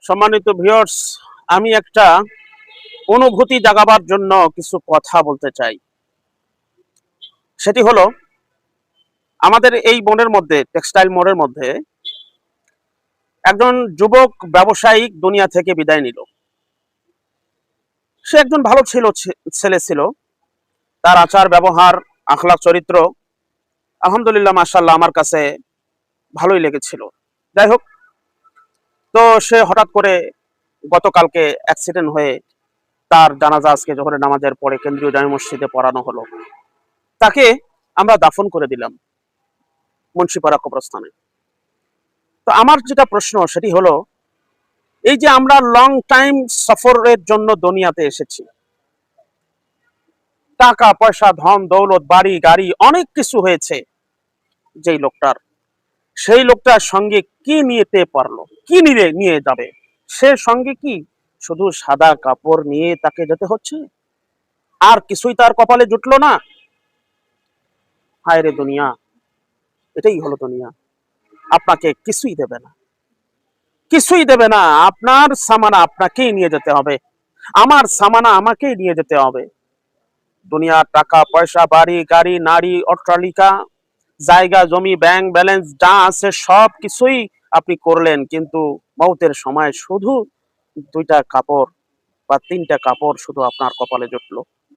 সম্মানিত ভিউয়ার্স, আমি একটা অনুভূতি জাগাবার জন্য কিছু কথা বলতে চাই। সেটি হলো, আমাদের এই মোড়ের মধ্যে, টেক্সটাইল মোড়ের মধ্যে একজন যুবক ব্যবসায়িক দুনিয়া থেকে বিদায় নিল। সে একজন ভালো ছেলে ছিল। তার আচার ব্যবহার, আখলাক, চরিত্র আলহামদুলিল্লাহ মাশাআল্লাহ আমার কাছে ভালোই লেগেছিল। যাই হোক, তো সে হঠাৎ করে গতকালকে অ্যাক্সিডেন্ট হয়ে তার জানাজা আজকে জোহরের নামাজের পরে কেন্দ্রীয় জামে মসজিদে পড়ানো হলো। তাকে আমরা দাফন করে দিলাম মুন্সিপাড়া কবরস্থানে। তো আমার যেটা প্রশ্ন সেটি হলো, এই যে আমরা লং টাইম সফরের জন্য দুনিয়াতে এসেছি, টাকা পয়সা, ধন দৌলত, বাড়ি গাড়ি অনেক কিছু হয়েছে যেই লোকটার, সেই লোকটার সঙ্গে কি নিতে পারলো, কি নিয়ে যাবে? সে সঙ্গে কি শুধু সাদা কাপড় নিয়ে তাকে যেতে হচ্ছে? আর কিছুই তার কপালে জুটলো না? হায় রে দুনিয়া, এটাই হলো দুনিয়া। আপনাকে কিছুই দেবে না, কিছুই দেবে না। আপনার সামানা আপনাকেই নিয়ে যেতে হবে, আমার সামানা আমাকেই নিয়ে যেতে হবে। দুনিয়ার টাকা পয়সা, বাড়ি গাড়ি, নারী, অট্টালিকা, জায়গা জমি, ব্যাংক ব্যালেন্স যা আছে সব কিছুই আপনি করলেন, কিন্তু মৌতের সময় শুধু দুইটা কাপড় বা তিনটা কাপড় শুধু আপনার কপালে জুটলো।